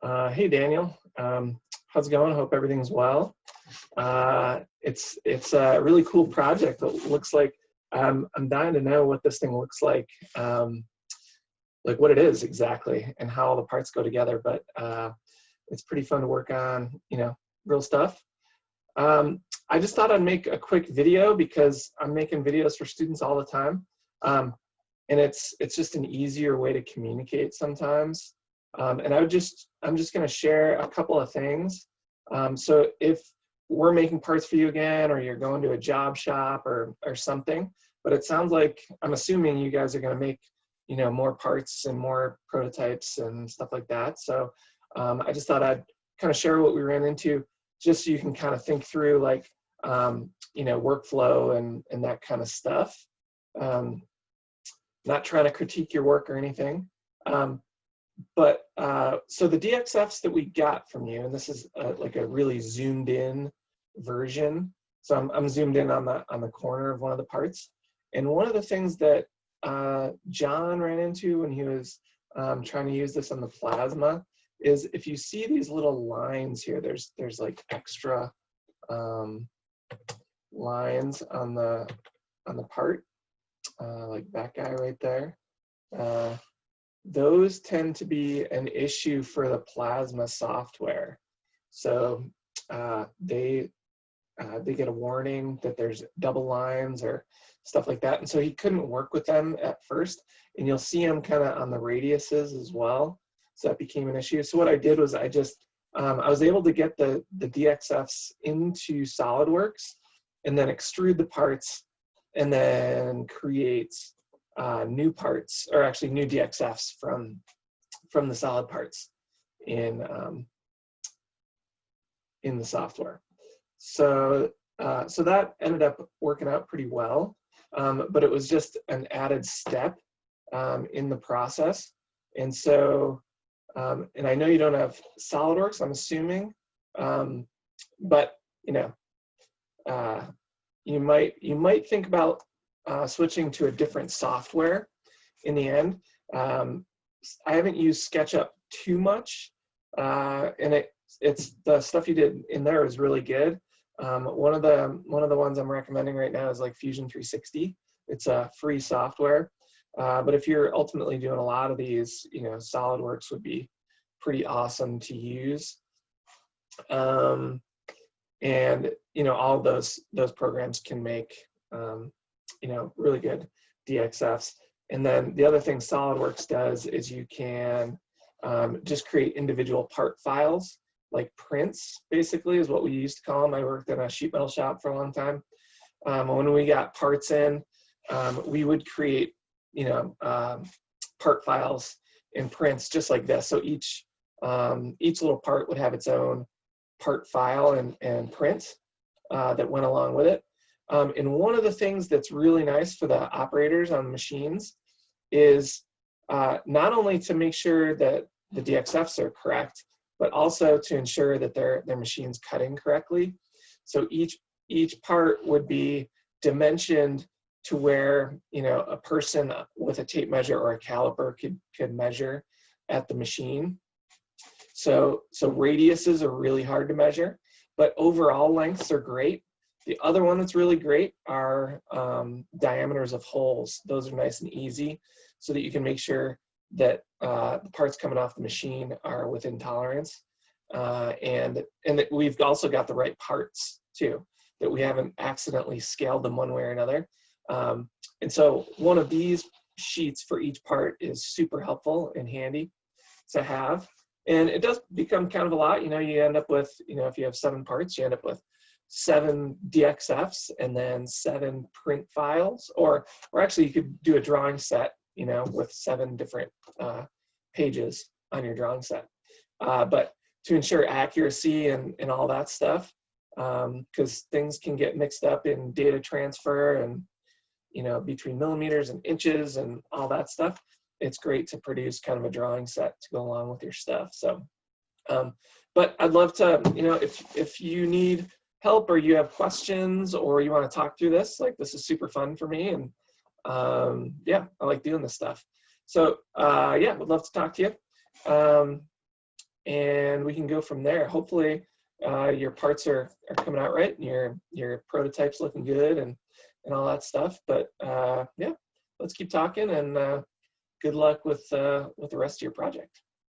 Hey Daniel, how's it going? Hope everything's well. It's a really cool project. It looks like I'm dying to know what this thing looks like what it is exactly, and how all the parts go together. But it's pretty fun to work on, real stuff. I just thought I'd make a quick video because I'm making videos for students all the time, and it's just an easier way to communicate sometimes. And I'm just going to share a couple of things. So if we're making parts for you again, or you're going to a job shop or something, but it sounds like, I'm assuming you guys are going to make, more parts and more prototypes and stuff like that. So I just thought I'd kind of share what we ran into, just so you can kind of think through like, workflow and that kind of stuff. Not trying to critique your work or anything. But so the DXFs that we got from you, and this is like a really zoomed in version. So I'm zoomed in on the corner of one of the parts. And one of the things that John ran into when he was trying to use this on the plasma is, if you see these little lines here, there's like extra lines on the part, like that guy right there. Those tend to be an issue for the plasma software. So they get a warning that there's double lines or stuff like that. And so he couldn't work with them at first. And you'll see them kind of on the radiuses as well. So that became an issue. So what I did was I was able to get the DXFs into SolidWorks and then extrude the parts and then create new parts, or actually new DXFs from the solid parts in the software. So that ended up working out pretty well, but it was just an added step in the process. And so, and I know you don't have SolidWorks, I'm assuming, but you might think about switching to a different software in the end. I haven't used SketchUp too much, and it's the stuff you did in there is really good. One of the ones I'm recommending right now is like Fusion 360. It's a free software, but if you're ultimately doing a lot of these, SolidWorks would be pretty awesome to use. And all of those programs can make really good DXFs. And then the other thing SolidWorks does is you can just create individual part files, like prints, basically, is what we used to call them. I worked in a sheet metal shop for a long time. When we got parts in, we would create, part files and prints just like this. So each little part would have its own part file and print that went along with it. And one of the things that's really nice for the operators on the machines is not only to make sure that the DXFs are correct, but also to ensure that their machine's cutting correctly. So each part would be dimensioned to where a person with a tape measure or a caliper could measure at the machine. So radiuses are really hard to measure, but overall lengths are great. The other one that's really great are diameters of holes. Those are nice and easy, so that you can make sure that the parts coming off the machine are within tolerance. And that we've also got the right parts too, that we haven't accidentally scaled them one way or another. And so one of these sheets for each part is super helpful and handy to have. And it does become kind of a lot. You end up with, if you have 7 parts, you end up with 7 DXFs and then 7 print files, or actually you could do a drawing set, with 7 different pages on your drawing set. But to ensure accuracy and all that stuff, because things can get mixed up in data transfer and, between millimeters and inches and all that stuff, it's great to produce kind of a drawing set to go along with your stuff. So, but I'd love to, if you need help or you have questions or you want to talk through this, like, this is super fun for me. And yeah, I like doing this stuff. So yeah, would love to talk to you. and we can go from there. Hopefully your parts are coming out right, and your prototype's looking good, and all that stuff. But yeah, let's keep talking, and good luck with the rest of your project.